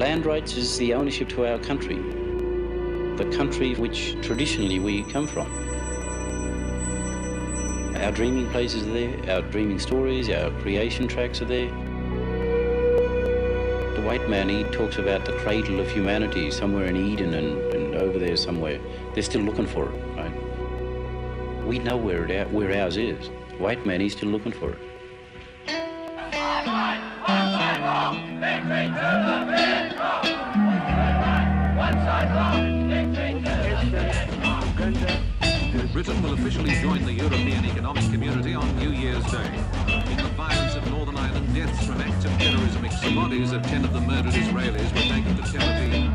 Land rights is the ownership to our country, the country which traditionally we come from. Our dreaming places are there, our dreaming stories, our creation tracks are there. The white man, he talks about the cradle of humanity somewhere in Eden and over there somewhere. They're still looking for it, right? We know where ours is. The white man, he's still looking for it. Britain will officially join the European Economic Community on New Year's Day. In the violence of Northern Ireland, deaths from acts of terrorism, the bodies of 10 of the murdered Israelis were taken to Tel Aviv.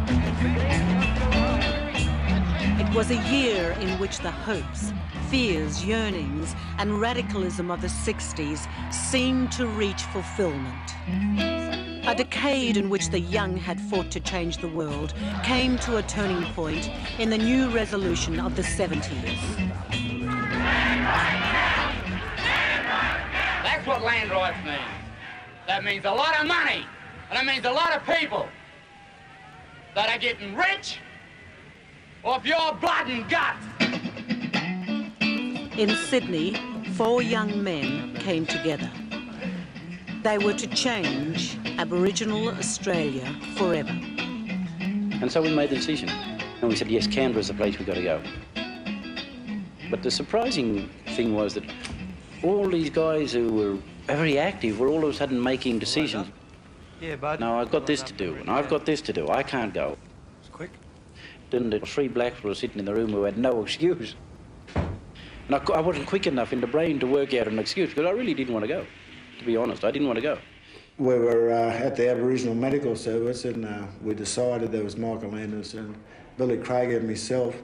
It was a year in which the hopes, fears, yearnings and radicalism of the 60s seemed to reach fulfillment. A decade in which the young had fought to change the world came to a turning point in the new resolution of the 70s. That's what land rights means. That means a lot of money, and it means a lot of people that are getting rich off your blood and guts. In Sydney, 4 young men came together. They were to change Aboriginal Australia forever. And so we made the decision. And we said, yes, Canberra's the place we've got to go. But the surprising thing was that all these guys who were very active were all of a sudden making decisions. Yeah, bud. No, I've got this to do, and I've got this to do. I can't go. It's quick. Then the 3 blacks were sitting in the room who had no excuse. And I wasn't quick enough in the brain to work out an excuse, because I really didn't want to go. To be honest, I didn't want to go. We were at the Aboriginal Medical Service, and we decided, there was Michael Anderson, Billy Craig and myself,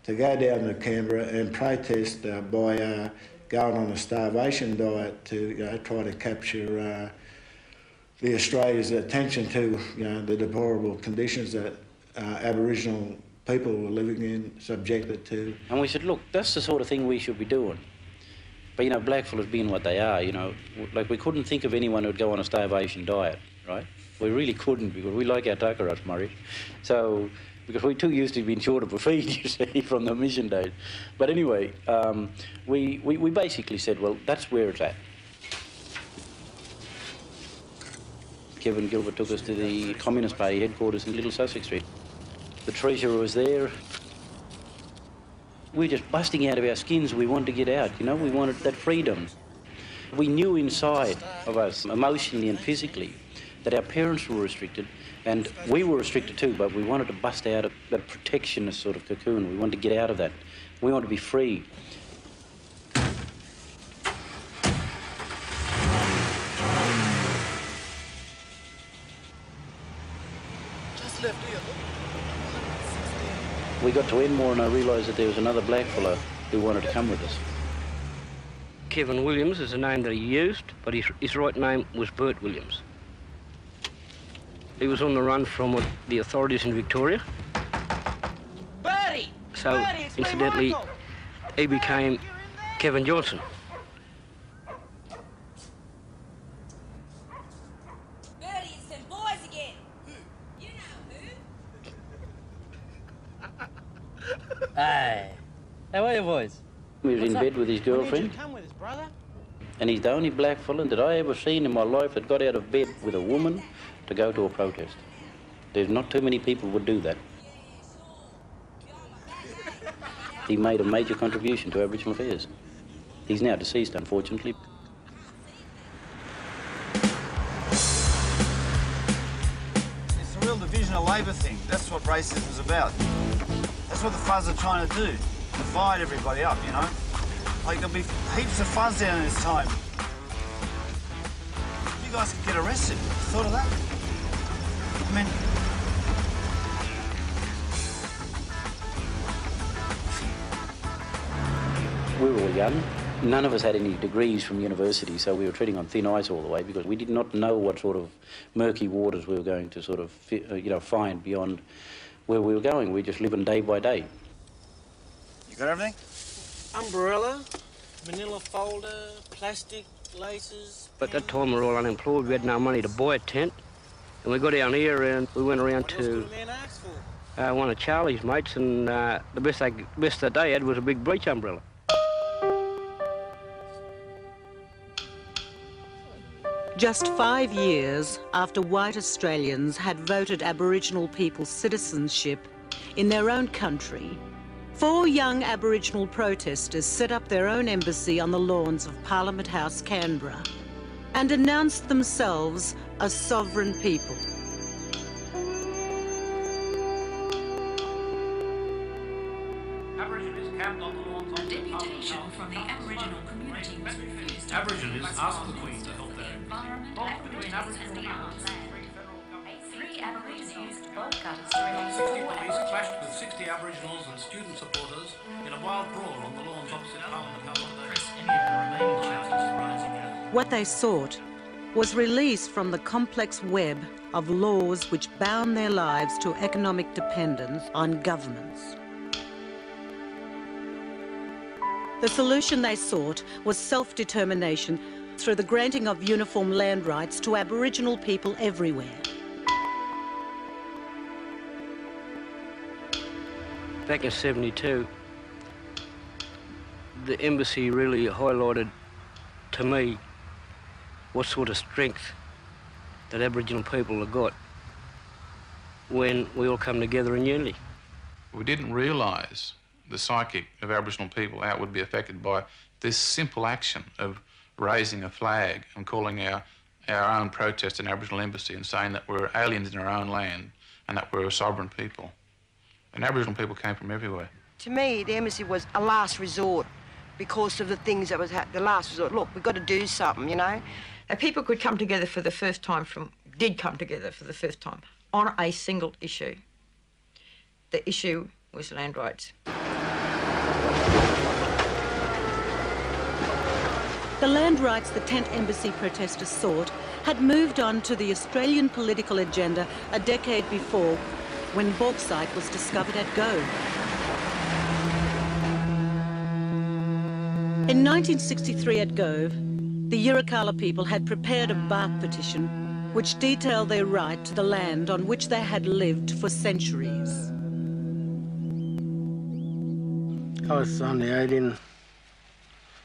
to go down to Canberra and protest by going on a starvation diet to try to capture the Australia's attention to the deplorable conditions that Aboriginal people were living in, subjected to. And we said, look, that's the sort of thing we should be doing. But, blackfellas being what they are, like we couldn't think of anyone who'd go on a starvation diet, right? We really couldn't, because we like our tuckeruts, Murray. So, because we're too used to being short of a feed, you see, from the mission days. But anyway, we basically said, well, that's where it's at. Kevin Gilbert took us to the Communist Party headquarters in Little Sussex Street. The treasurer was there. We were just busting out of our skins. We wanted to get out, we wanted that freedom. We knew inside of us, emotionally and physically, that our parents were restricted, and we were restricted too, but we wanted to bust out of that protectionist sort of cocoon. We wanted to get out of that. We wanted to be free. Just left here. We got to Enmore and I realised that there was another black fella who wanted to come with us. Kevin Williams is the name that he used, but his right name was Bert Williams. He was on the run from the authorities in Victoria. Bertie! So, Bertie, it's me, incidentally, Michael. he became Kevin Johnson. Bertie, it's them boys again. You know who. Hey, how are you boys? He was in bed with his girlfriend, Come with us, brother. and he's the only black fella that I ever seen in my life that got out of bed with a woman to go to a protest. There's not too many people would do that. He made a major contribution to Aboriginal affairs. He's now deceased, unfortunately. It's a real division of labour thing. That's what racism's about. That's what the fuzz are trying to do. Divide everybody up, Like, there'll be heaps of fuzz down in this time. You guys could get arrested. Thought of that? I mean... We were all young. None of us had any degrees from university, so we were treading on thin ice all the way because we did not know what sort of murky waters we were going to sort of, find beyond where we were going. We were just living day by day. You got everything? Umbrella, manila folder, plastic, laces. But at that time we were all unemployed. We had no money to buy a tent. And we got down here and we went around to one of Charlie's mates, and the best that they had was a big bleach umbrella. Just 5 years after white Australians had voted Aboriginal people citizenship in their own country, 4 young Aboriginal protesters set up their own embassy on the lawns of Parliament House, Canberra, and announced themselves a sovereign people. Aborigines camped on the lawns of the deputation from the Aboriginal community was refused. Aborigines asked the Queen to help them. Both between Aboriginal and arms. 3 Aborigines used bolt cutters to release 60 police clashed with 60 Aboriginals and student supporters in a wild brawl on the lawns opposite Parliament House. What they sought was release from the complex web of laws which bound their lives to economic dependence on governments. The solution they sought was self-determination through the granting of uniform land rights to Aboriginal people everywhere. Back in '72, the embassy really highlighted to me what sort of strength that Aboriginal people have got when we all come together in unity. We didn't realise the psyche of Aboriginal people, how it would be affected by this simple action of raising a flag and calling our own protest an Aboriginal embassy and saying that we're aliens in our own land and that we're a sovereign people. And Aboriginal people came from everywhere. To me, the embassy was a last resort because of the things that was the last resort. Look, we've got to do something, you know. And people could come together for the first time did come together for the first time on a single issue. The issue was land rights. The land rights the Tent Embassy protesters sought had moved on to the Australian political agenda a decade before, when bauxite was discovered at Gove. In 1963 at Gove, the Yirrkala people had prepared a bark petition which detailed their right to the land on which they had lived for centuries. I was only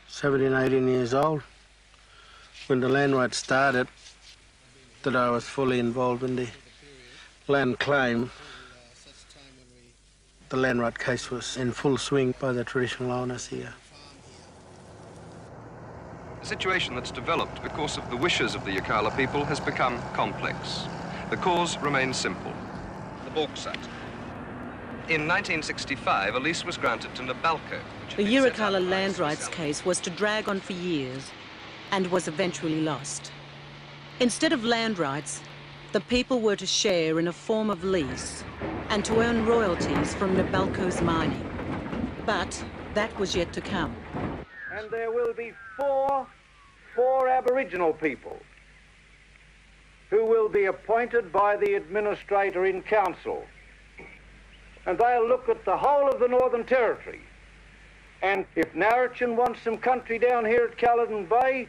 17, 18 years old when the land rights started, that I was fully involved in the land claim. The land right case was in full swing by the traditional owners here. The situation that's developed because of the wishes of the Yirrkala people has become complex. The cause remains simple: the bauxite. In 1965, a lease was granted to Nabalco. The Yirrkala land rights case was to drag on for years and was eventually lost. Instead of land rights, the people were to share in a form of lease and to earn royalties from Nabalco's mining. But that was yet to come. And there will be four Aboriginal people who will be appointed by the administrator in council. And they'll look at the whole of the Northern Territory. And if Narrachin wants some country down here at Caledon Bay,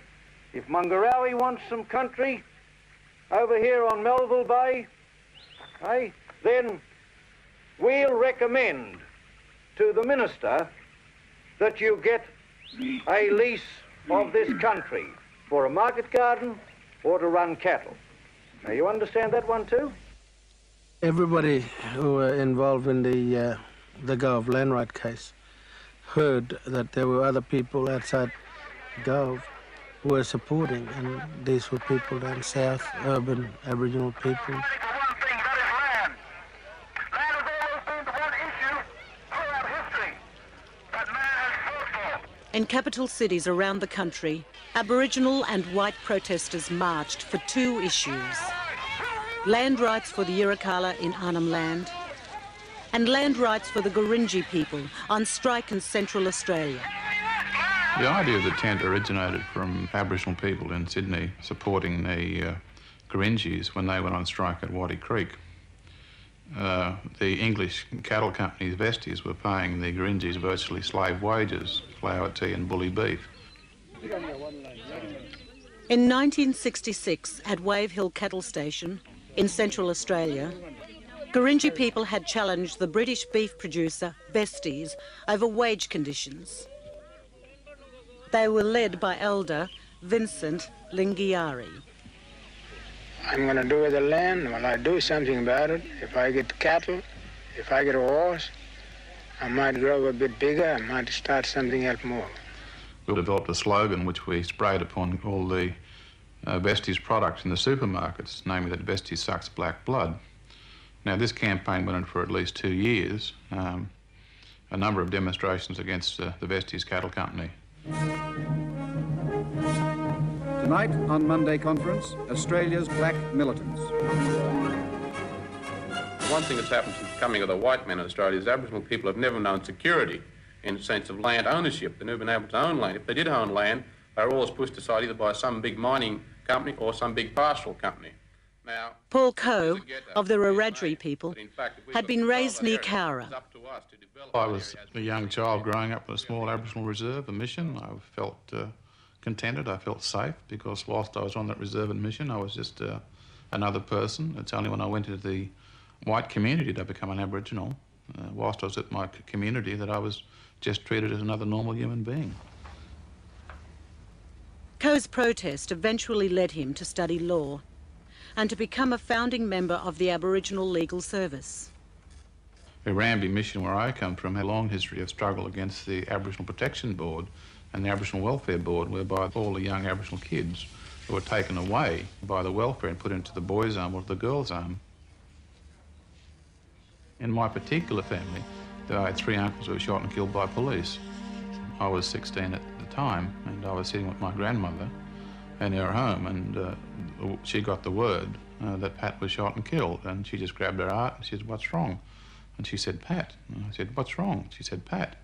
if Mungarawi wants some country over here on Melville Bay, then we'll recommend to the Minister that you get a lease of this country for a market garden or to run cattle. Now, you understand that one too? Everybody who were involved in the Gove land right case heard that there were other people outside Gove who were supporting, and these were people down south, urban Aboriginal people. In capital cities around the country, Aboriginal and white protesters marched for 2 issues: land rights for the Yirrkala in Arnhem Land and land rights for the Gurindji people on strike in Central Australia. The idea of the tent originated from Aboriginal people in Sydney supporting the Gurindjis when they went on strike at Waddy Creek. The English cattle companies, Vesties, were paying the Gurindjis virtually slave wages, flour, tea and bully beef. In 1966, at Wave Hill Cattle Station, In Central Australia, Gurindji people had challenged the British beef producer, Vesties, over wage conditions. They were led by elder Vincent Lingiari. I'm going to do with the land, well, I do something about it. If I get cattle, if I get a horse, I might grow a bit bigger, I might start something else more. We developed a slogan which we sprayed upon all the Vesties products in the supermarkets, namely that Vesties sucks black blood. Now, this campaign went on for at least 2 years, a number of demonstrations against the Vesties Cattle Company. Tonight on Monday Conference, Australia's black militants. One thing that's happened since the coming of the white men in Australia is Aboriginal people have never known security in the sense of land ownership. They've never been able to own land. If they did own land, they were always pushed aside either by some big mining company or some big pastoral company. Now, Paul Coe, of the Wiradjuri people, had been raised near Cowra. I was a young child growing up in a small Aboriginal reserve, a mission. I felt contented, I felt safe, because whilst I was on that reserve and mission, I was just another person. It's only when I went into the white community to become an Aboriginal, whilst I was at my community, that I was just treated as another normal human being. Coe's protest eventually led him to study law and to become a founding member of the Aboriginal Legal Service. The Rambi mission, where I come from, had a long history of struggle against the Aboriginal Protection Board and the Aboriginal Welfare Board, whereby all the young Aboriginal kids were taken away by the welfare and put into the boys' home or the girls' home. In my particular family, I had 3 uncles who were shot and killed by police. I was 16 at the time, and I was sitting with my grandmother in her home, and she got the word that Pat was shot and killed, and she just grabbed her heart and she said, "What's wrong?" And she said, "Pat." And I said, "What's wrong?" She said, "Pat.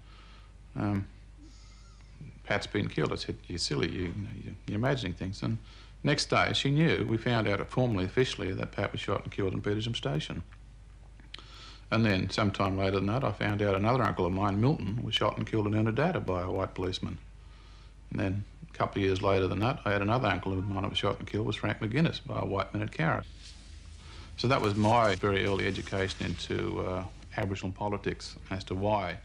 Pat's been killed." I said, "You're silly, you're imagining things." And next day, she knew. We found out formally, officially, that Pat was shot and killed in Petersham Station. And then, sometime later than that, I found out another uncle of mine, Milton, was shot and killed in Unadada by a white policeman. And then, a couple of years later than that, I had another uncle of mine who was shot and killed, was Frank McGuinness, by a white man at Cowra. So that was my very early education into Aboriginal politics, as to why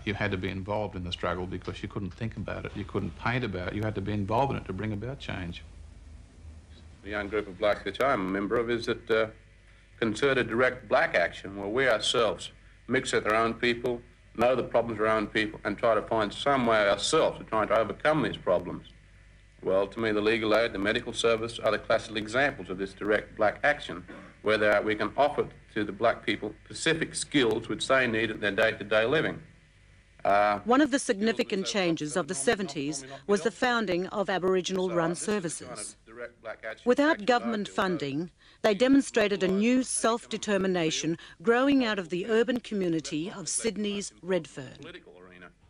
you had to be involved in the struggle, because you couldn't think about it, you couldn't paint about it, you had to be involved in it to bring about change. The young group of blacks which I'm a member of is that concerted direct black action, where we ourselves mix with our own people, know the problems of our own people, and try to find some way ourselves of trying to overcome these problems. Well, to me, the legal aid, the medical service are the classical examples of this direct black action, where we can offer to the black people specific skills which they need in their day-to-day living. One of the significant changes of the 70s was the founding of Aboriginal-run services. Without government funding, they demonstrated a new self-determination growing out of the urban community of Sydney's Redfern.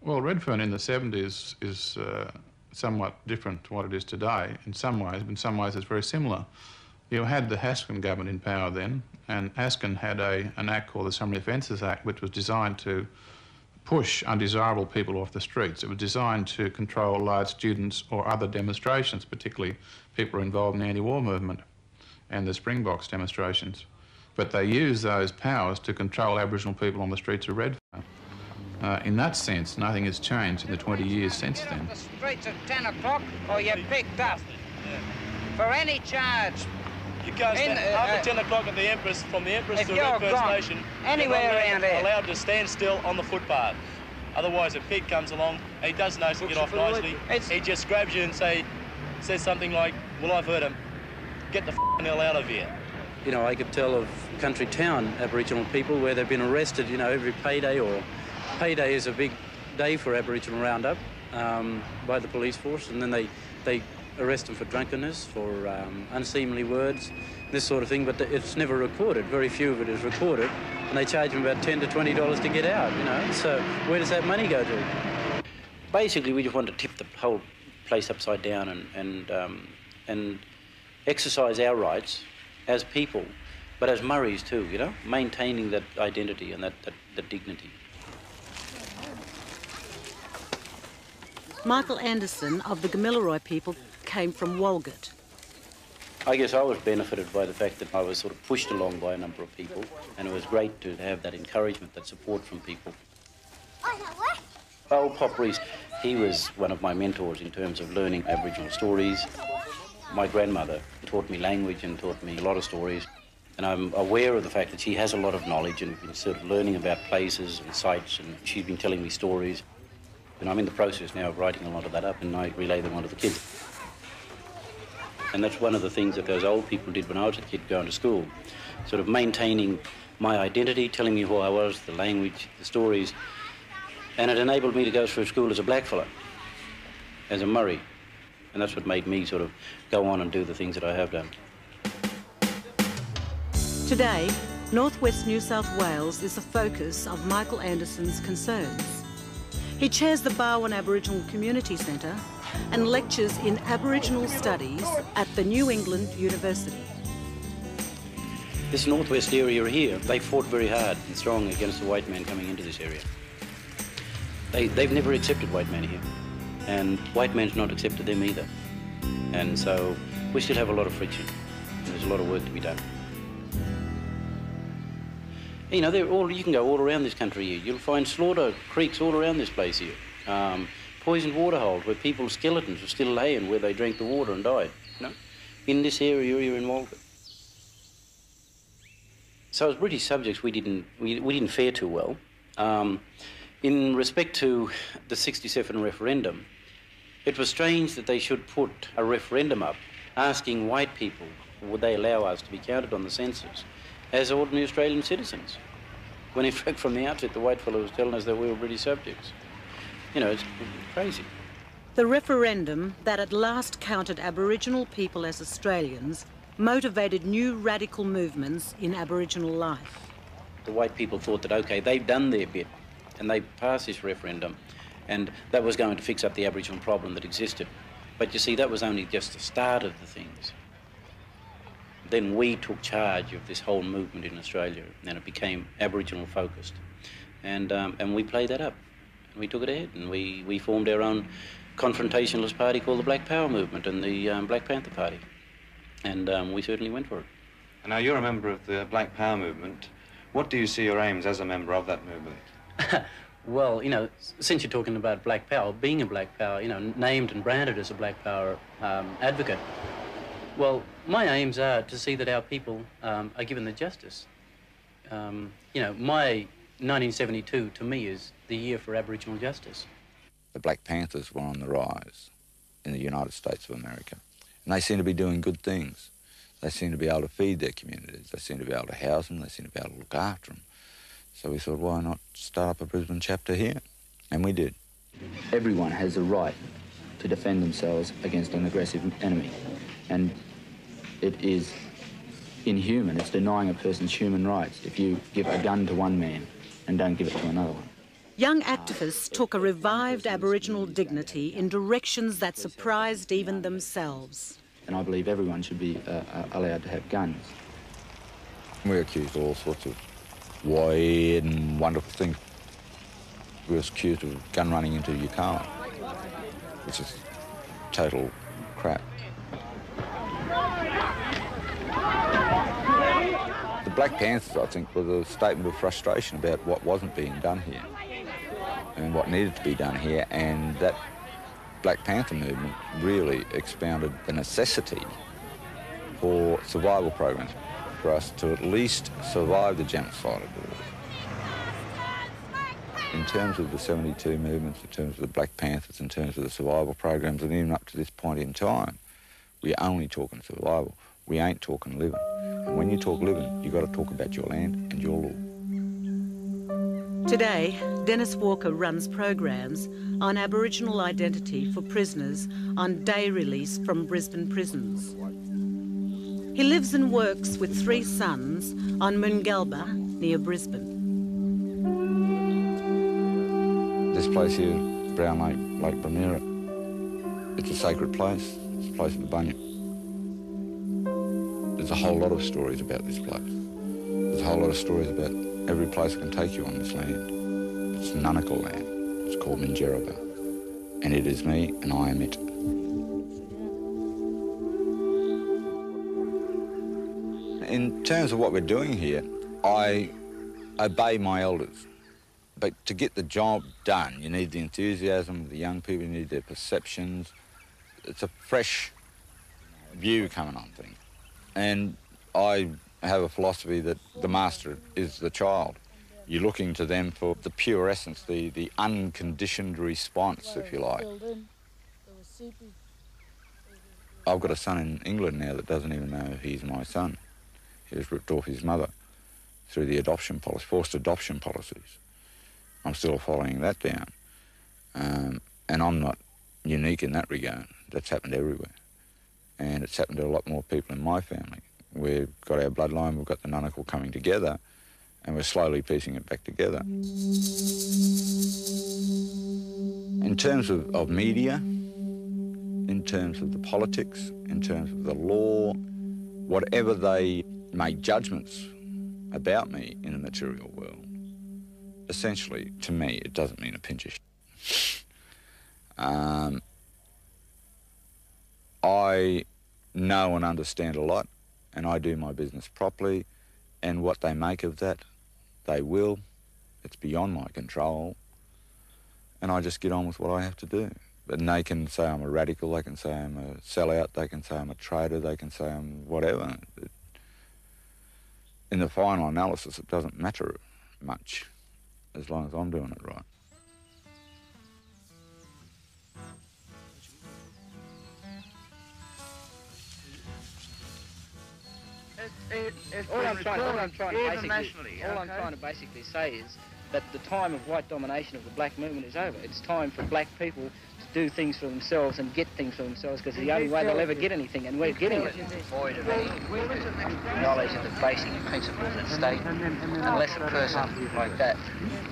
Well, Redfern in the 70s is somewhat different to what it is today in some ways, but in some ways it's very similar. You had the Haskin government in power then, and Haskin had an act called the Summary Offences Act, which was designed to push undesirable people off the streets. It was designed to control large students or other demonstrations, particularly people who are involved in the anti-war movement and the Springboks demonstrations. But they used those powers to control Aboriginal people on the streets of Redfern. In that sense, nothing has changed in the 20 years since then. The streets at 10 o'clock or you're picked up for any charge. You can't stand after 10 o'clock at the Empress, from the Empress to Redfern Station, anywhere around here, allowed to stand still on the footpath. Otherwise, a pig comes along, and he does know to get off nicely. He just grabs you and says something like, "Well, I've heard him. Get the hell out of here." You know, I could tell of country town Aboriginal people where they've been arrested, you know, every payday, or payday is a big day for Aboriginal roundup by the police force, and then they arrest them for drunkenness, for unseemly words, this sort of thing, but it's never recorded. Very few of it is recorded, and they charge them about $10 to $20 to get out, you know, so where does that money go to? Basically, we just want to tip the whole place upside down and exercise our rights as people, but as Murris too, you know, maintaining that identity and that dignity. Michael Anderson of the Gamilaroi people came from Walgett. I guess I was benefited by the fact that I was sort of pushed along by a number of people, and it was great to have that encouragement, that support from people. Old Pop Reese, he was one of my mentors in terms of learning Aboriginal stories. My grandmother taught me language and taught me a lot of stories, and I'm aware of the fact that she has a lot of knowledge and been sort of learning about places and sites, and she's been telling me stories. And I'm in the process now of writing a lot of that up, and I relay them onto the kids. And that's one of the things that those old people did when I was a kid going to school, sort of maintaining my identity, telling me who I was, the language, the stories. And it enabled me to go through school as a blackfella, as a Murray. And that's what made me sort of go on and do the things that I have done. Today, northwest New South Wales is the focus of Michael Anderson's concerns. He chairs the Barwon Aboriginal Community Centre and lectures in Aboriginal Studies at the New England University. This northwest area here, they fought very hard and strong against the white man coming into this area. They've never accepted white man here, and white man's not accepted them either. And so we still have a lot of friction, and there's a lot of work to be done. You know, you can go all around this country here. You'll find slaughter creeks all around this place here. Poisoned water holes where people's skeletons are still laying where they drank the water and died, you know, in this area here in Walgett. So as British subjects, we didn't fare too well. In respect to the '67 referendum, it was strange that they should put a referendum up asking white people would they allow us to be counted on the census as ordinary Australian citizens, when in fact from the outset the white fellow was telling us that we were British subjects. You know, it's crazy. The referendum that at last counted Aboriginal people as Australians motivated new radical movements in Aboriginal life. The white people thought that, OK, they've done their bit and they passed this referendum and that was going to fix up the Aboriginal problem that existed. But you see, that was only just the start of the things. Then we took charge of this whole movement in Australia and it became Aboriginal focused. And we played that up. We took it ahead and we formed our own confrontationalist party called the Black Power Movement and the Black Panther Party. And we certainly went for it. And now you're a member of the Black Power Movement. What do you see your aims as a member of that movement? Well, you know, since you're talking about Black Power, being a Black Power, you know, named and branded as a Black Power advocate, well, my aims are to see that our people are given the justice. You know, my 1972 to me is the year for Aboriginal justice. The Black Panthers were on the rise in the United States of America, and they seem to be doing good things. They seem to be able to feed their communities. They seem to be able to house them. They seem to be able to look after them. So we thought, why not start up a Brisbane chapter here? And we did. Everyone has a right to defend themselves against an aggressive enemy, and it is inhuman. It's denying a person's human rights if you give a gun to one man and don't give it to another one. Young activists took a revived Aboriginal dignity in directions that surprised even themselves. And I believe everyone should be allowed to have guns. We're accused of all sorts of weird and wonderful things. We were accused of gun running into Yirrkala, which is total crap. The Black Panthers, I think, was a statement of frustration about what wasn't being done here and what needed to be done here, and that Black Panther movement really expounded the necessity for survival programs for us to at least survive the genocidal war. In terms of the 72 movements, in terms of the Black Panthers, in terms of the survival programs, and even up to this point in time, we're only talking survival. We ain't talking living. And when you talk living, you've got to talk about your land and your law. Today, Dennis Walker runs programs on Aboriginal identity for prisoners on day release from Brisbane prisons. He lives and works with 3 sons on Moongalba near Brisbane. This place here, Brown Lake, Lake Bramera, it's a sacred place. It's a place of the Bunyip. There's a whole lot of stories about this place. There's a whole lot of stories about every place I can take you on this land. It's Nunnagal land. It's called Minjerribah. And it is me, and I am it. In terms of what we're doing here, I obey my elders. But to get the job done, you need the enthusiasm of the young people, you need their perceptions. It's a fresh view coming on things. And I have a philosophy that the master is the child. You're looking to them for the pure essence, the unconditioned response, if you like. I've got a son in England now that doesn't even know he's my son. He was ripped off his mother through the adoption policy, forced adoption policies. I'm still following that down. And I'm not unique in that regard. That's happened everywhere. And it's happened to a lot more people in my family. We've got our bloodline, we've got the Nunnacle coming together, and we're slowly piecing it back together. In terms of media, in terms of the politics, in terms of the law, whatever they make judgments about me in the material world, essentially, to me, it doesn't mean a pinch of shit. I know and understand a lot, and I do my business properly, and what they make of that, they will. It's beyond my control, and I just get on with what I have to do. And they can say I'm a radical, they can say I'm a sellout, they can say I'm a traitor, they can say I'm whatever. In the final analysis, it doesn't matter much, as long as I'm doing it right. All I'm trying to basically say is that the time of white domination of the black movement is over. It's time for black people to do things for themselves and get things for themselves, because it's the only way they'll ever get anything, and we're getting it. Void of any knowledge of the basic principles at stake, unless a person like that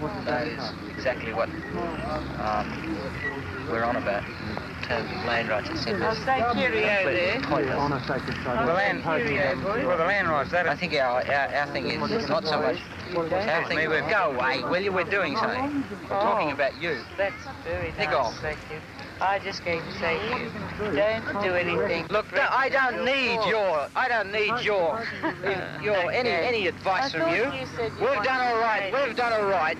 knows exactly what we're on about in terms of land rights, etc. I'll say cheerio there. The land rights, I think our thing is not so much our thing. Go away, will you? We're doing something. We're talking about you. That's very Nick nice. off. Thank you. I just came to say to you, don't do anything. Look, I don't need any advice from you. We've done all right. We've done all right.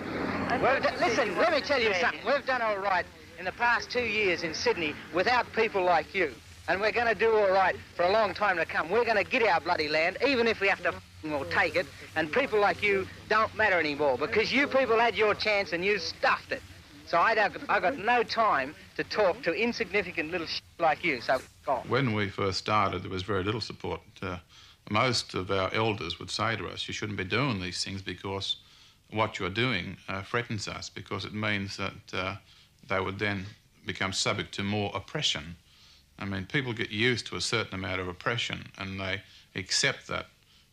Listen, let me tell you something. We've done all right in the past 2 years in Sydney without people like you. And we're going to do all right for a long time to come. We're going to get our bloody land, even if we have to take it. And people like you don't matter anymore, because you people had your chance and you stuffed it. So I got no time to talk to insignificant little shit like you, so go on. When we first started, there was very little support. Most of our elders would say to us, you shouldn't be doing these things because what you're doing threatens us, because it means that they would then become subject to more oppression. I mean, people get used to a certain amount of oppression and they accept that.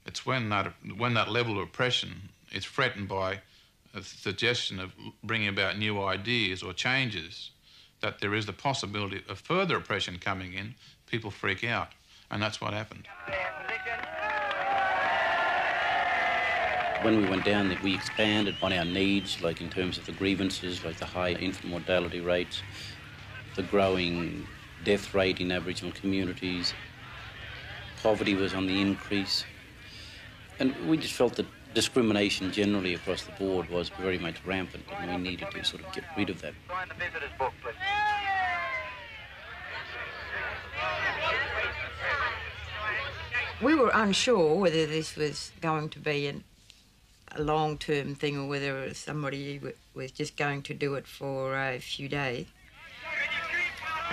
It's when that level of oppression is threatened by a suggestion of bringing about new ideas or changes, that there is the possibility of further oppression coming in, people freak out. And that's what happened. When we went down, we expanded on our needs, like in terms of the grievances, like the high infant mortality rates, the growing death rate in Aboriginal communities. Poverty was on the increase. And we just felt that discrimination generally across the board was very much rampant, and we needed to sort of get rid of that. Find the visitor's book, please. We were unsure whether this was going to be a long-term thing or whether somebody was just going to do it for a few days.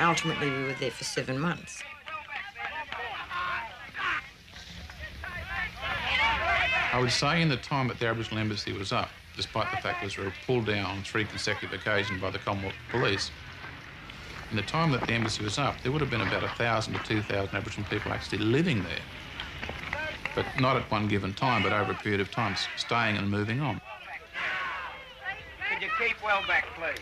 Ultimately, we were there for 7 months. I would say in the time that the Aboriginal Embassy was up, despite the fact that it was pulled down on 3 consecutive occasions by the Commonwealth Police, in the time that the embassy was up, there would have been about 1,000 to 2,000 Aboriginal people actually living there. But not at one given time, but over a period of time, staying and moving on. Could you keep well back, please?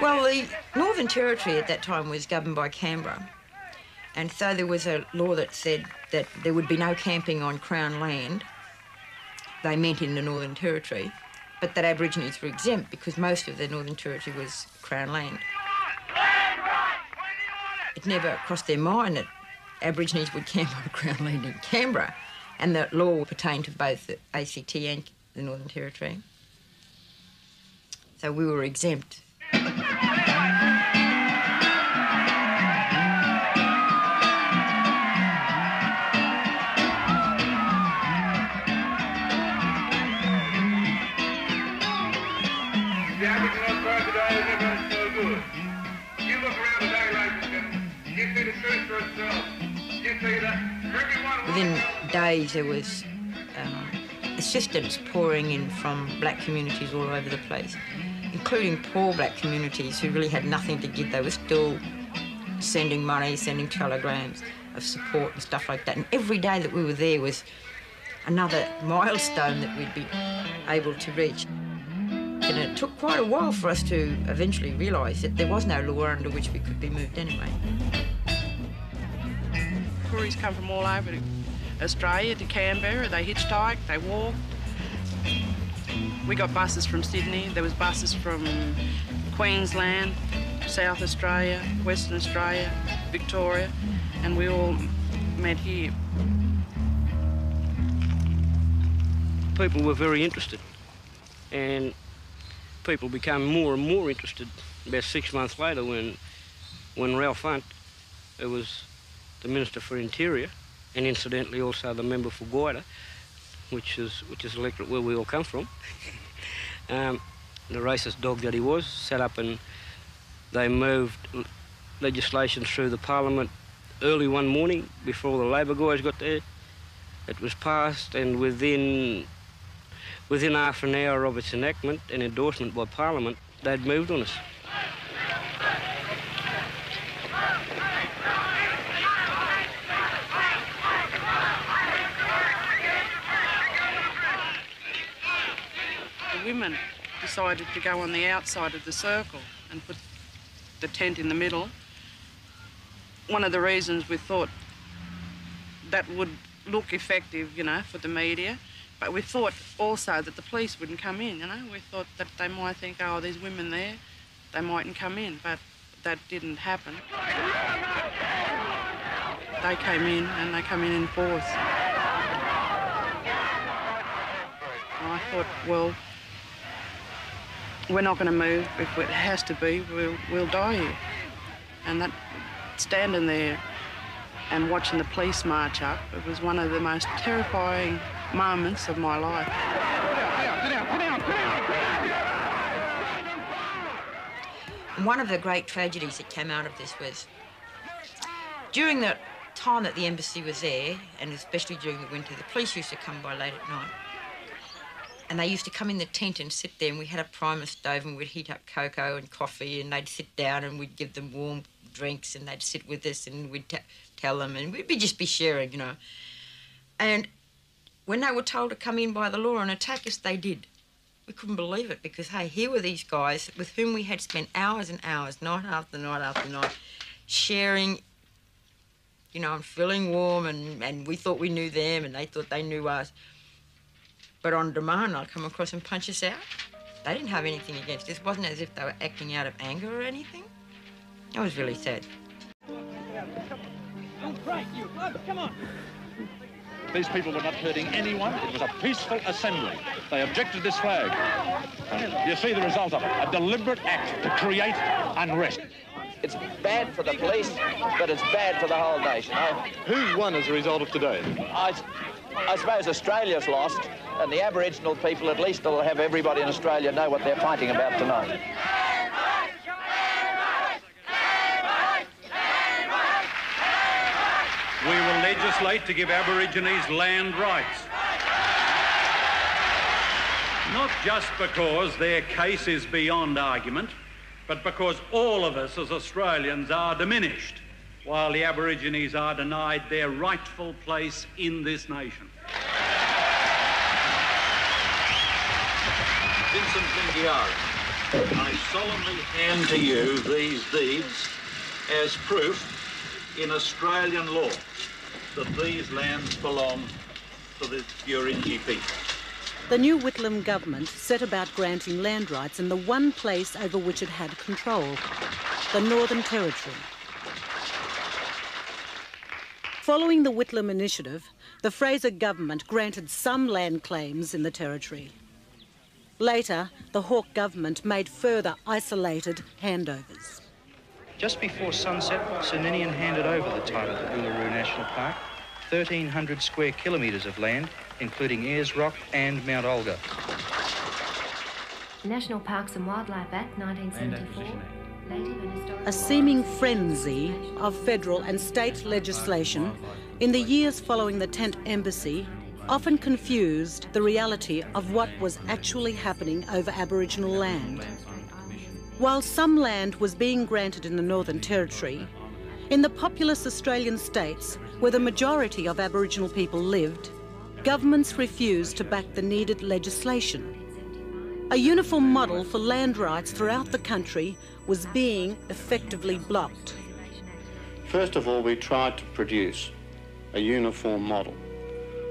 Well, the Northern Territory at that time was governed by Canberra, and so there was a law that said that there would be no camping on Crown land. They meant in the Northern Territory, but that Aborigines were exempt because most of the Northern Territory was Crown land. It never crossed their mind that Aborigines would camp on Crown land in Canberra, And the law pertained to both the ACT and the Northern Territory. So we were exempt. The Aboriginal crowd today is never so good. You look around today, ladies and gentlemen, you see the truth for itself. You see that everyone... Within days there was assistance pouring in from black communities all over the place, including poor black communities who really had nothing to give. They were still sending money, sending telegrams of support and stuff like that. And every day that we were there was another milestone that we'd be able to reach. And it took quite a while for us to eventually realise that there was no law under which we could be moved anyway. Tourists come from all over Australia to Canberra. They hitchhiked, they walked. We got buses from Sydney. There was buses from Queensland, South Australia, Western Australia, Victoria, and we all met here. People were very interested, and people became more and more interested about 6 months later when Ralph Hunt, who was the Minister for Interior, and incidentally also the member for Goyder, which is electorate where we all come from, the racist dog that he was, sat up and they moved legislation through the Parliament early one morning before the Labor guys got there. It was passed, and within half an hour of its enactment and endorsement by Parliament, they'd moved on us. The women decided to go on the outside of the circle and put the tent in the middle. One of the reasons we thought that would look effective, you know, for the media, but we thought also that the police wouldn't come in, you know. We thought that they might think, oh, there's women there, they mightn't come in, but that didn't happen. They came in, and they come in force. I thought, well, we're not going to move. If it has to be, we'll die here. And that, standing there and watching the police march up, it was one of the most terrifying moments of my life. One of the great tragedies that came out of this was during the time that the embassy was there, and especially during the winter, the police used to come by late at night. And they used to come in the tent and sit there, and we had a primer stove, and we'd heat up cocoa and coffee, and they'd sit down and we'd give them warm drinks, and they'd sit with us, and we'd tell them, and we'd just be sharing, you know. And when they were told to come in by the law and attack us, they did. We couldn't believe it, because, hey, here were these guys with whom we had spent hours and hours, night after night after night, sharing, you know, and feeling warm, and we thought we knew them, and they thought they knew us. But on demand, they'll come across and punch us out. They didn't have anything against us. It wasn't as if they were acting out of anger or anything. It was really sad. Come on. These people were not hurting anyone. It was a peaceful assembly. They objected this flag. You see the result of it, a deliberate act to create unrest. It's bad for the police, but it's bad for the whole nation. Who won as a result of today? I suppose Australia's lost, and the Aboriginal people at least will have everybody in Australia know what they're fighting about tonight. We will legislate to give Aborigines land rights. Not just because their case is beyond argument, but because all of us as Australians are diminished, while the Aborigines are denied their rightful place in this nation. Vincent Lingiari, I solemnly hand to you these deeds as proof in Australian law that these lands belong to the Gurindji people. The new Whitlam government set about granting land rights in the one place over which it had control, the Northern Territory. Following the Whitlam initiative, the Fraser government granted some land claims in the territory. Later, the Hawke government made further isolated handovers. Just before sunset, Sir Ninian handed over the title to Uluru National Park, 1,300 square kilometres of land, including Ayers Rock and Mount Olga. National Parks and Wildlife Act 1974. A seeming frenzy of federal and state legislation in the years following the Tent Embassy often confused the reality of what was actually happening over Aboriginal land. While some land was being granted in the Northern Territory, in the populous Australian states where the majority of Aboriginal people lived, governments refused to back the needed legislation. A uniform model for land rights throughout the country was being effectively blocked. First of all, we tried to produce a uniform model.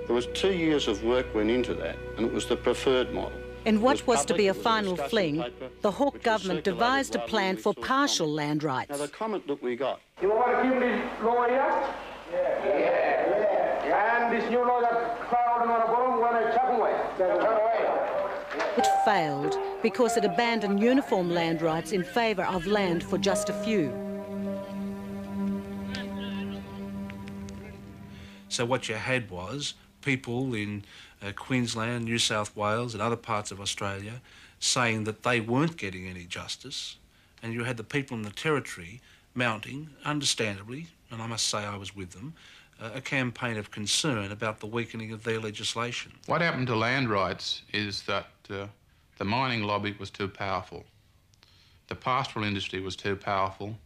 There was 2 years of work went into that, and it was the preferred model. In what was to be a final fling, the Hawke government devised a plan for partial land rights. Now, the comment that we got. You want to keep this law here? Yeah. And this new law that filed on the bottom, when I chuck away. It failed because it abandoned uniform land rights in favour of land for just a few. So what you had was people in Queensland, New South Wales and other parts of Australia saying that they weren't getting any justice, and you had the people in the Territory mounting, understandably, and I must say I was with them, a campaign of concern about the weakening of their legislation. What happened to land rights is that the mining lobby was too powerful, the pastoral industry was too powerful,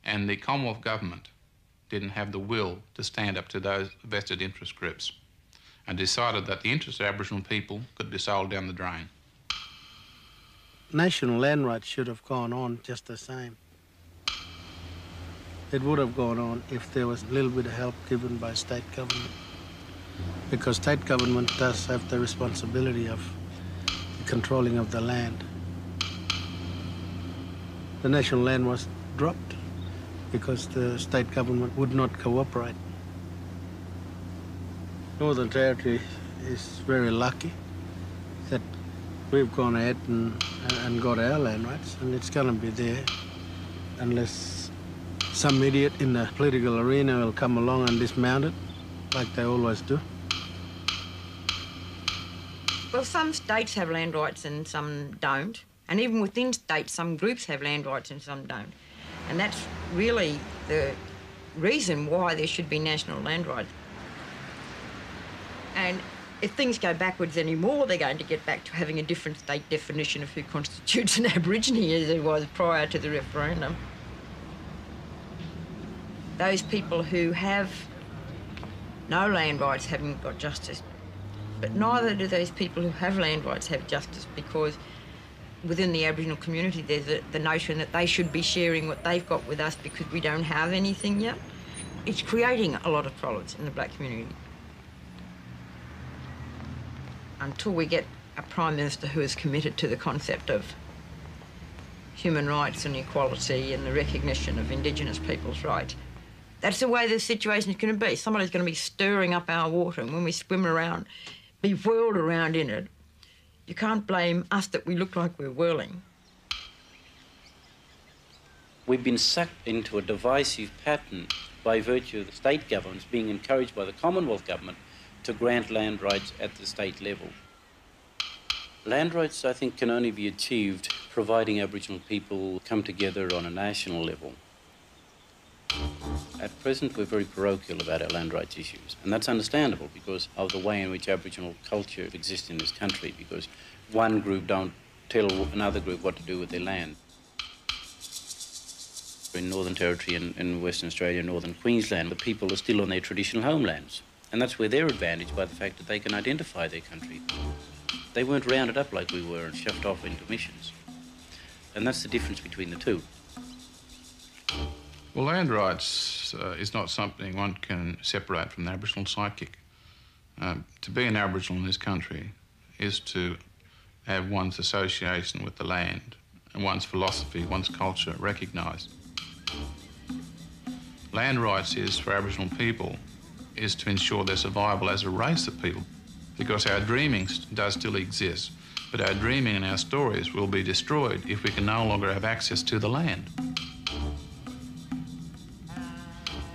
and the Commonwealth government didn't have the will to stand up to those vested interest groups, and decided that the interests of Aboriginal people could be sold down the drain. National land rights should have gone on just the same. It would have gone on if there was a little bit of help given by state government, because state government does have the responsibility of the controlling of the land. The national land was dropped because the state government would not cooperate. Northern Territory is very lucky that we've gone ahead and got our land rights, and it's going to be there unless some idiot in the political arena will come along and dismount it, like they always do. Well, some states have land rights and some don't. And even within states, some groups have land rights and some don't. And that's really the reason why there should be national land rights. And if things go backwards anymore, they're going to get back to having a different state definition of who constitutes an Aborigine as there was prior to the referendum. Those people who have no land rights haven't got justice. But neither do those people who have land rights have justice, because within the Aboriginal community there's the notion that they should be sharing what they've got with us because we don't have anything yet. It's creating a lot of problems in the black community. Until we get a Prime Minister who is committed to the concept of human rights and equality and the recognition of Indigenous people's rights, that's the way the situation is going to be. Somebody's going to be stirring up our water, and when we swim around, be whirled around in it, you can't blame us that we look like we're whirling. We've been sucked into a divisive pattern by virtue of the state governments being encouraged by the Commonwealth government to grant land rights at the state level. Land rights, I think, can only be achieved providing Aboriginal people come together on a national level. At present, we're very parochial about our land rights issues, and that's understandable because of the way in which Aboriginal culture exists in this country, because one group don't tell another group what to do with their land. In Northern Territory and in Western Australia and Northern Queensland, the people are still on their traditional homelands, and that's where they're advantaged by the fact that they can identify their country. They weren't rounded up like we were and shoved off into missions, and that's the difference between the two. Well, land rights is not something one can separate from the Aboriginal psychic. To be an Aboriginal in this country is to have one's association with the land and one's philosophy, one's culture recognised. Land rights is for Aboriginal people is to ensure their survival as a race of people, because our dreaming does still exist, but our dreaming and our stories will be destroyed if we can no longer have access to the land.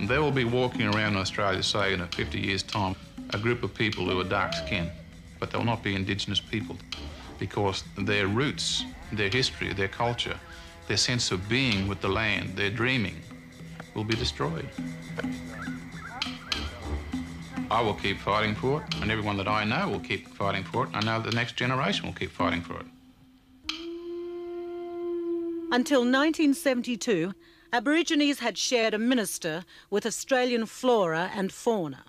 There will be walking around in Australia, say, in 50 years' time, a group of people who are dark-skinned, but they'll not be Indigenous people, because their roots, their history, their culture, their sense of being with the land, their dreaming, will be destroyed. I will keep fighting for it, and everyone that I know will keep fighting for it. I know the next generation will keep fighting for it. Until 1972, Aborigines had shared a minister with Australian flora and fauna.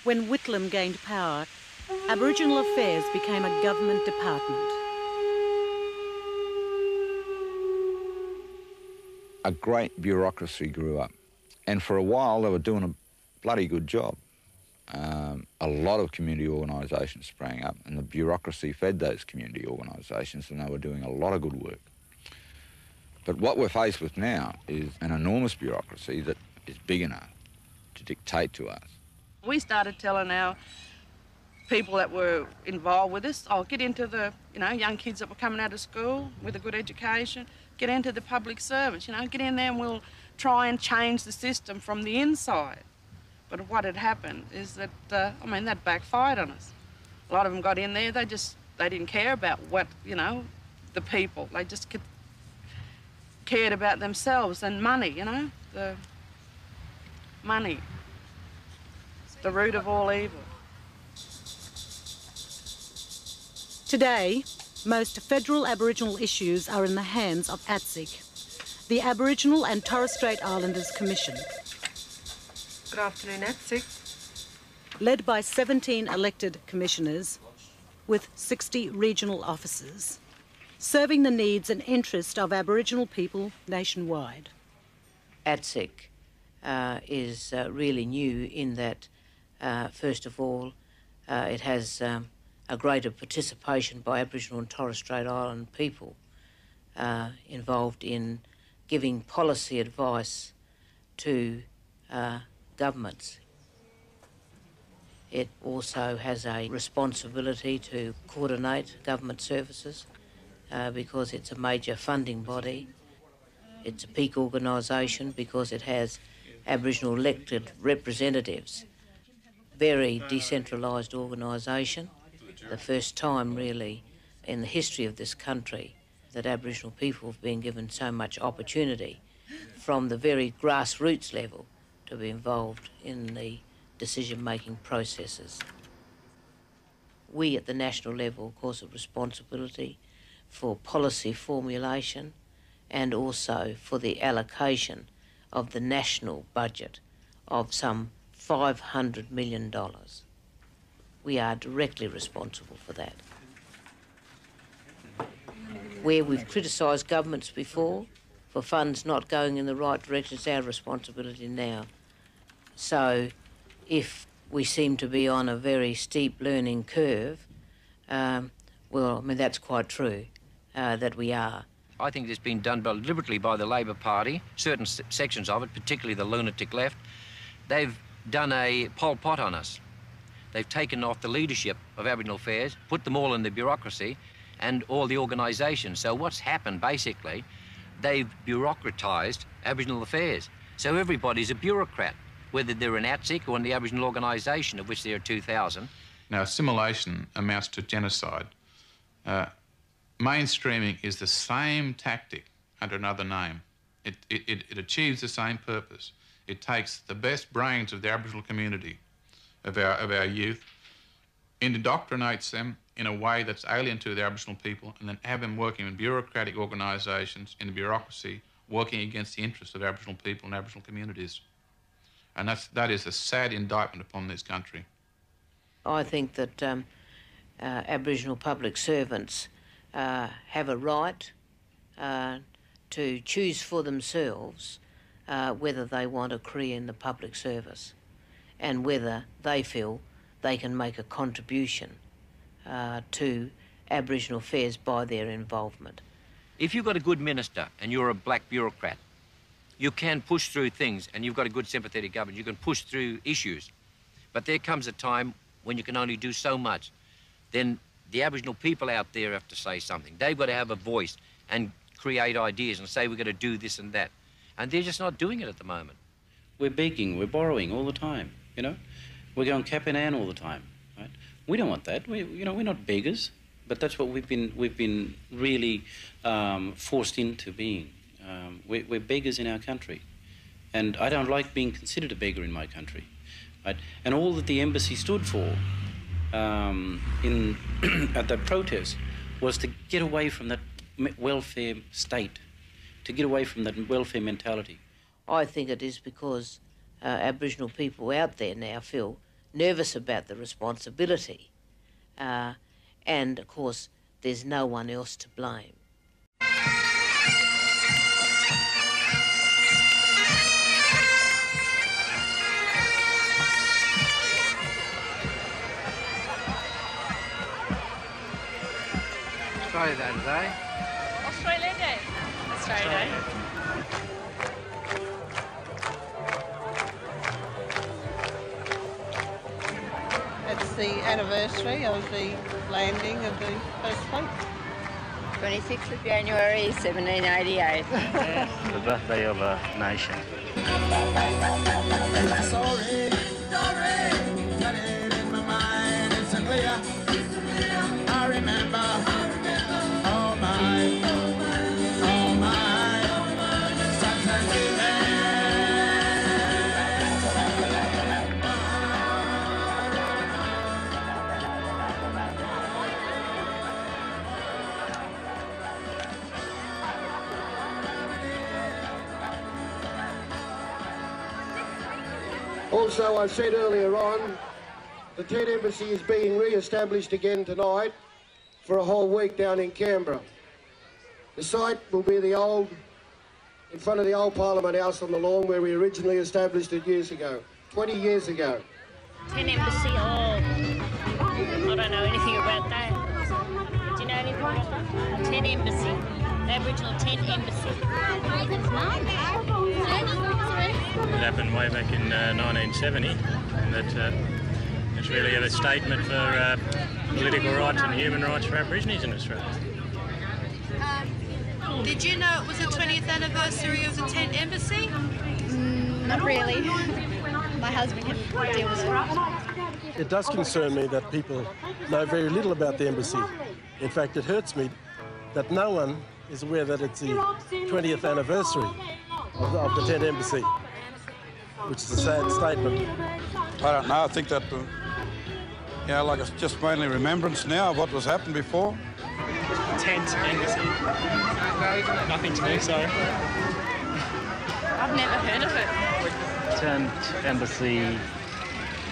When Whitlam gained power, Aboriginal Affairs became a government department. A great bureaucracy grew up, and for a while they were doing a bloody good job. A lot of community organisations sprang up, and the bureaucracy fed those community organisations, and they were doing a lot of good work. But what we're faced with now is an enormous bureaucracy that is big enough to dictate to us. We started telling our people that were involved with us, oh, get into the, young kids that were coming out of school with a good education, get into the public service, get in there and we'll try and change the system from the inside. But what had happened is that, that backfired on us. A lot of them got in there, they didn't care about what, the people. They just cared about themselves and money, the money, the root of all evil. Today, most federal Aboriginal issues are in the hands of ATSIC, the Aboriginal and Torres Strait Islanders Commission. Good afternoon, ATSIC. Led by 17 elected commissioners with 60 regional officers, serving the needs and interest of Aboriginal people nationwide. ATSIC is really new in that, first of all, it has a greater participation by Aboriginal and Torres Strait Island people involved in giving policy advice to governments. It also has a responsibility to coordinate government services because it's a major funding body. It's a peak organisation because it has Aboriginal elected representatives. Very decentralised organisation. The first time, really, in the history of this country that Aboriginal people have been given so much opportunity from the very grassroots level to be involved in the decision-making processes. We at the national level, of course, have responsibility for policy formulation and also for the allocation of the national budget of some $500 million. We are directly responsible for that. Where we've criticised governments before for funds not going in the right direction, it's our responsibility now. So if we seem to be on a very steep learning curve, that's quite true, that we are. I think it's been done deliberately by the Labor Party, certain sections of it, particularly the lunatic left. They've done a Pol Pot on us. They've taken off the leadership of Aboriginal Affairs, put them all in the bureaucracy and all the organisations. So what's happened, basically, they've bureaucratised Aboriginal Affairs. So everybody's a bureaucrat, whether they're an ATSIC or in the Aboriginal organisation, of which there are 2,000. Now, assimilation amounts to genocide. Mainstreaming is the same tactic under another name. It achieves the same purpose. It takes the best brains of the Aboriginal community, of our youth, indoctrinates them in a way that's alien to the Aboriginal people, and then have them working in bureaucratic organisations, in the bureaucracy, working against the interests of Aboriginal people and Aboriginal communities. And that is a sad indictment upon this country. I think that Aboriginal public servants have a right to choose for themselves whether they want a career in the public service and whether they feel they can make a contribution to Aboriginal affairs by their involvement. If you've got a good minister and you're a black bureaucrat, you can push through things, and you've got a good sympathetic government. You can push through issues. But there comes a time when you can only do so much. Then the Aboriginal people out there have to say something. They've got to have a voice and create ideas and say we're going to do this and that. And they're just not doing it at the moment. We're begging, we're borrowing all the time, you know. We're going cap in hand all the time, right? We don't want that. We're not beggars, but that's what we've been really forced into being. We're beggars in our country, and I don't like being considered a beggar in my country, right? And all that the embassy stood for at that protest was to get away from that welfare state, to get away from that welfare mentality. I think it is because Aboriginal people out there now feel nervous about the responsibility, and of course there's no one else to blame. Australia Day today. Australia Day. Australia Day. It's the anniversary of the landing of the first fleet. 26th of January, 1788. The birthday of a nation. Sorry, got it in my mind, it's a clear. I remember all my Saturday Also, I said earlier on, the Tent Embassy is being re-established again tonight for a whole week down in Canberra. The site will be in front of the old Parliament House on the lawn where we originally established it years ago, 20 years ago. Tent Embassy, I don't know anything about that. Do you know anything about that? Tent Embassy, the Aboriginal Tent Embassy. It happened way back in 1970, and that it's really a statement for political rights and human rights for Aborigines in Australia. Did you know it was the 20th anniversary of the Tent Embassy? Not really. My husband can deal with it. It does concern me that people know very little about the embassy. In fact, it hurts me that no one is aware that it's the 20th anniversary of the Tent Embassy, which is a sad statement. I don't know. I think that, like it's just mainly remembrance now of what was happened before. Tent Embassy. Nothing to me, sorry. I've never heard of it. Tent Embassy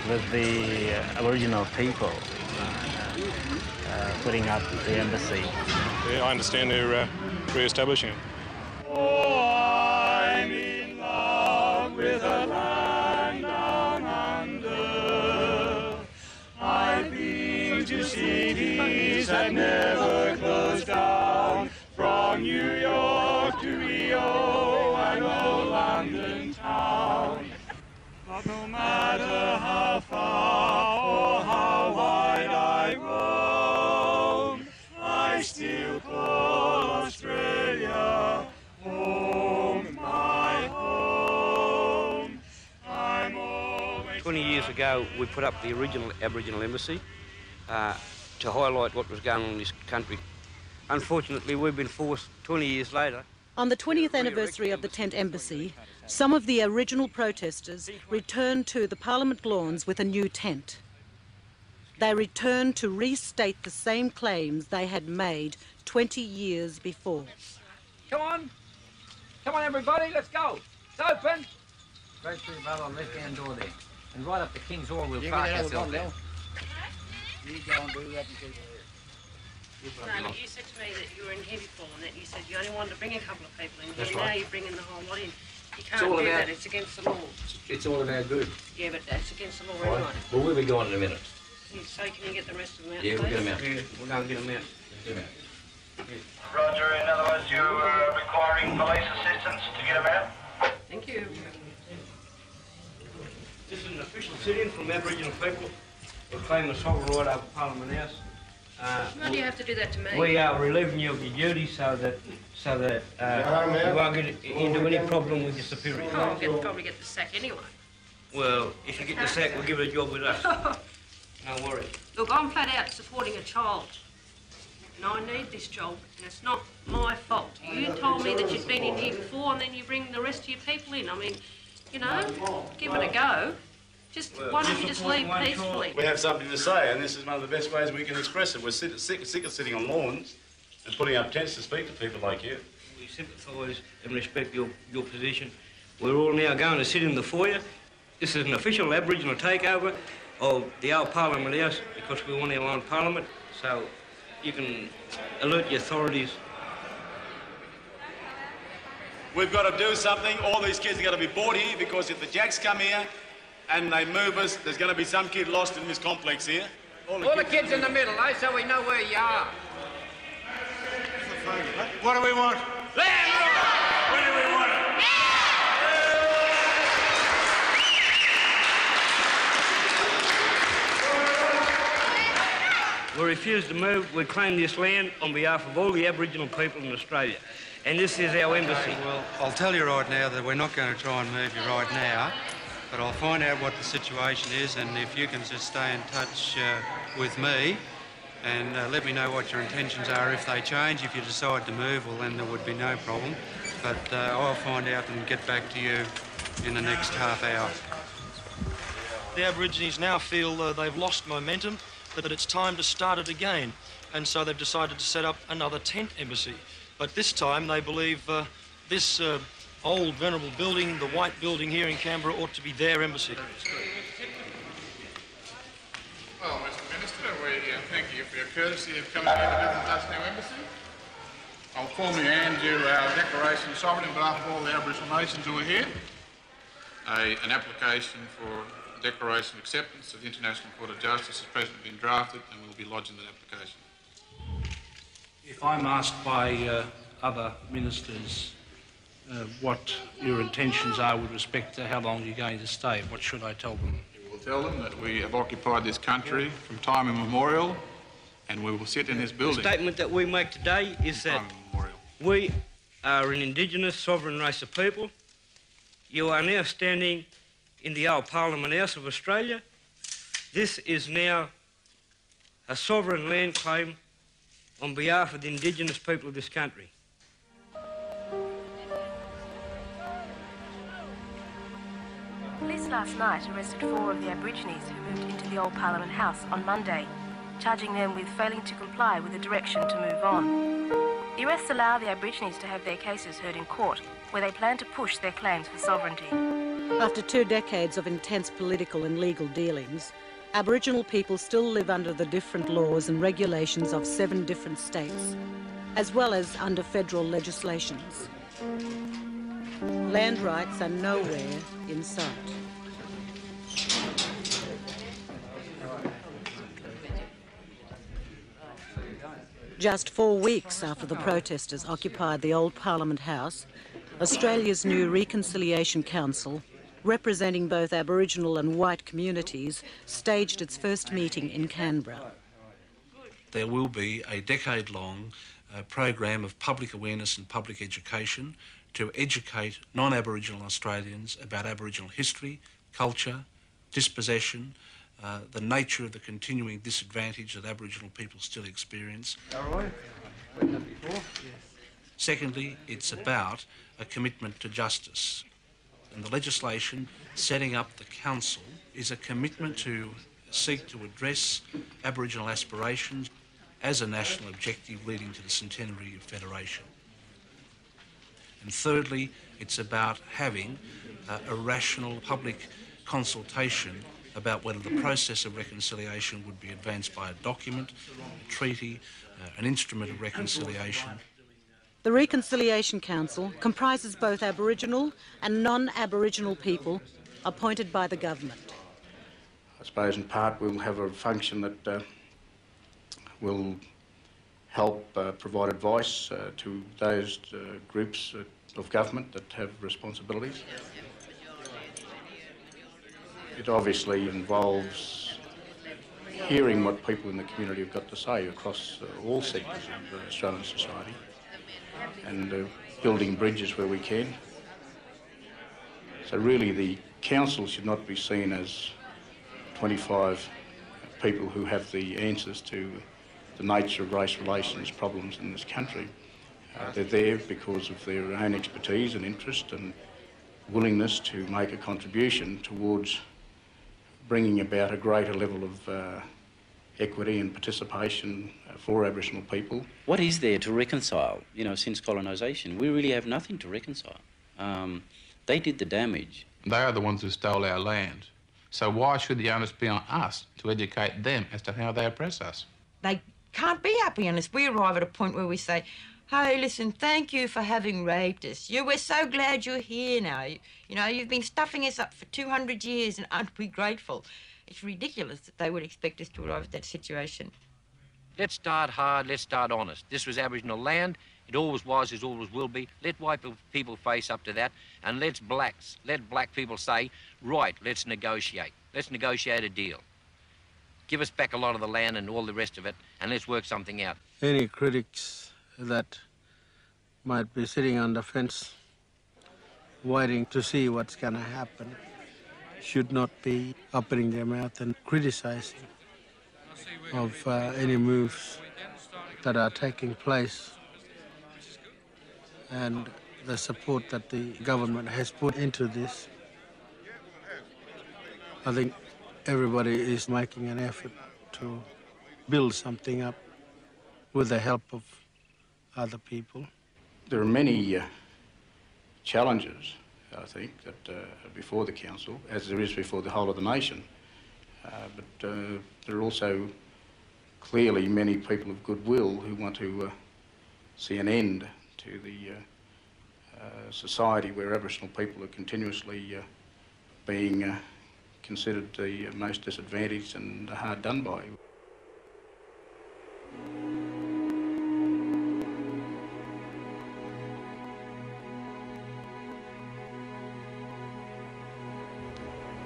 with the Aboriginal people putting up the embassy. Yeah, I understand they're re-establishing it. Oh, I'm in love with a land down under. I've been to cities that never closed down, from New York to Rio and old London town. But no matter how far or how wide I roam, I still call Australia home, my home. I'm always 20 years ago, we put up the original Aboriginal Embassy to highlight what was going on in this country. Unfortunately, we've been forced 20 years later. On the 20th anniversary of the Tent Embassy, some of the original protesters returned to the Parliament lawns with a new tent. They returned to restate the same claims they had made 20 years before. Come on, everybody, let's go. It's open. Right through about our left-hand door there, and right up to King's Hall. We'll park ourselves there. You go and do that until No, but you said to me that you were in heavy fall and that you said you only wanted to bring a couple of people in. That's Now right. you're bringing the whole lot in. You It's can't all do about- that. It's against the law. It's all about good. Yeah, but that's against the law Right. anyway. Well, we'll be gone in a minute. So can you get the rest of them out? Yeah, we'll please? get them out. Yeah, we'll go and get them out. Get them out. Roger, in other words, you're requiring police assistance to get them out? Thank you. This is an official sit-in from Aboriginal people who claim the sovereign right over Parliament House. Why do you have to do that to me? We are relieving you of your duties so that you won't get into any problem with your superior. Oh, I'll probably get the sack anyway. Well, if you get the sack, we'll give it a job with us. No worries. Look, I'm flat out supporting a child. And I need this job, and it's not my fault. You told me that you'd been in here before, and then you bring the rest of your people in. I mean, you know, give it a go. Why don't you just leave peacefully? We have something to say, and this is one of the best ways we can express it. We're sick of sitting on lawns and putting up tents to speak to people like you. We sympathise and respect your position. We're all now going to sit in the foyer. This is an official Aboriginal takeover of the old Parliament House because we want our own Parliament, so you can alert the authorities. We've got to do something. All these kids are going to be brought here because if the Jacks come here and they move us, there's going to be some kid lost in this complex here. All the kids in the middle, eh, so we know where you are. What do we want? Land! When do we want it? We refuse to move. We claim this land on behalf of all the Aboriginal people in Australia. And this is our embassy. Well, I'll tell you right now that we're not going to try and move you right now, but I'll find out what the situation is, and if you can just stay in touch with me and let me know what your intentions are. If they change, if you decide to move, well, then there would be no problem. But I'll find out and get back to you in the next half hour. The Aborigines now feel they've lost momentum, that it's time to start it again, and so they've decided to set up another tent embassy. But this time they believe this old venerable building, the white building here in Canberra, ought to be their embassy. Well, Mr Minister, we thank you for your courtesy of coming here to visit us new embassy. I'll formally hand you our Declaration of Sovereignty on behalf of all the Aboriginal nations who are here. An application for Declaration of Acceptance of the International Court of Justice has presently been drafted and we'll be lodging that application. If I'm asked by other ministers what your intentions are with respect to how long you're going to stay, what should I tell them? We will tell them that we have occupied this country from time immemorial and we will sit in this building. The statement that we make today is that we are an Indigenous sovereign race of people. You are now standing in the old Parliament House of Australia. This is now a sovereign land claim on behalf of the Indigenous people of this country. Police last night arrested 4 of the Aborigines who moved into the old Parliament House on Monday, charging them with failing to comply with the direction to move on. The arrests allow the Aborigines to have their cases heard in court, where they plan to push their claims for sovereignty. After 2 decades of intense political and legal dealings, Aboriginal people still live under the different laws and regulations of 7 different states, as well as under federal legislations. Land rights are nowhere in sight. Just 4 weeks after the protesters occupied the old Parliament House, Australia's new Reconciliation Council, representing both Aboriginal and white communities, staged its first meeting in Canberra. There will be a decade-long program of public awareness and public education to educate non-Aboriginal Australians about Aboriginal history, culture, dispossession, the nature of the continuing disadvantage that Aboriginal people still experience. Secondly, it's about a commitment to justice. And the legislation setting up the council is a commitment to seek to address Aboriginal aspirations as a national objective leading to the centenary of Federation. And thirdly, it's about having a rational public consultation about whether the process of reconciliation would be advanced by a document, a treaty, an instrument of reconciliation. The Reconciliation Council comprises both Aboriginal and non-Aboriginal people appointed by the government. I suppose in part we'll have a function that will help provide advice to those groups of government that have responsibilities. It obviously involves hearing what people in the community have got to say across all sectors of Australian society and building bridges where we can. So really the council should not be seen as 25 people who have the answers to the nature of race relations problems in this country. They're there because of their own expertise and interest and willingness to make a contribution towards bringing about a greater level of equity and participation for Aboriginal people. What is there to reconcile? You know, since colonisation, we really have nothing to reconcile. They did the damage. They are the ones who stole our land. So why should the onus be on us to educate them as to how they oppress us? They can't be happy unless we arrive at a point where we say, hey, listen, thank you for having raped us. We're so glad you're here now. You know, you've been stuffing us up for 200 years and aren't we grateful? It's ridiculous that they would expect us to arrive at that situation. Let's start hard, let's start honest. This was Aboriginal land. It always was, it always will be. Let white people face up to that, and let black people say, right, let's negotiate. Let's negotiate a deal. Give us back a lot of the land and all the rest of it, and let's work something out. Any critics that might be sitting on the fence, waiting to see what's going to happen, should not be opening their mouth and criticizing of any moves that are taking place and the support that the government has put into this. I think everybody is making an effort to build something up with the help of other people. There are many challenges, I think, that are before the council, as there is before the whole of the nation. But there are also clearly many people of goodwill who want to see an end to the society where Aboriginal people are continuously being considered the most disadvantaged and hard done by.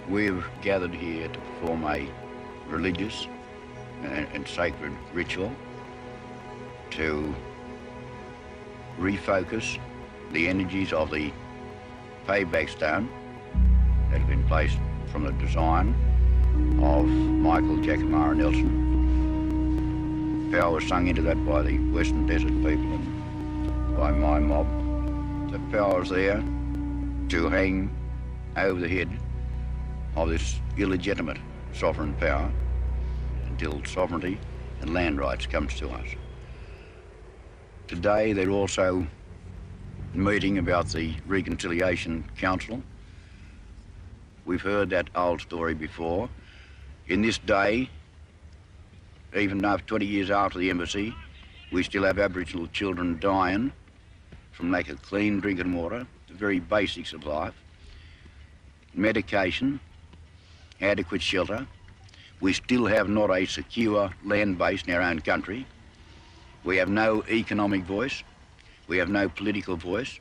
We've gathered here to perform a religious and sacred ritual to refocus the energies of the payback stone that have been placed from the design of Michael Jackamara Nelson. Power was sung into that by the Western Desert people and by my mob. The power is there to hang over the head of this illegitimate sovereign power until sovereignty and land rights comes to us. Today they're also meeting about the Reconciliation Council. We've heard that old story before. In this day, even after 20 years after the embassy, we still have Aboriginal children dying from lack of clean drinking water, the very basics of life, medication, adequate shelter. We still have not a secure land base in our own country. We have no economic voice. We have no political voice.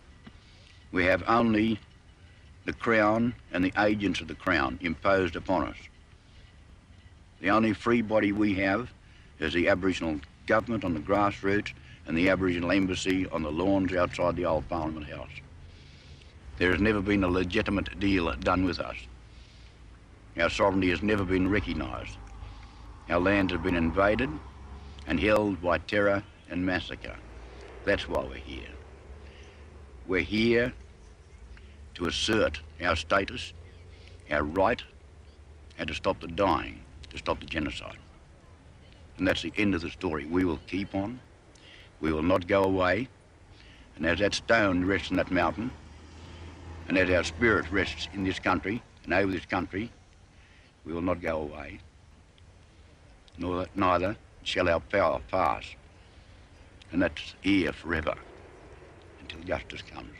We have only the Crown and the agents of the Crown imposed upon us. The only free body we have is the Aboriginal government on the grassroots and the Aboriginal embassy on the lawns outside the old Parliament House. There has never been a legitimate deal done with us. Our sovereignty has never been recognised. Our lands have been invaded and held by terror and massacre. That's why we're here. We're here to assert our status, our right, and to stop the dying, to stop the genocide. And that's the end of the story. We will keep on. We will not go away. And as that stone rests on that mountain, and as our spirit rests in this country and over this country, we will not go away. Neither shall our power pass. And that's here forever until justice comes.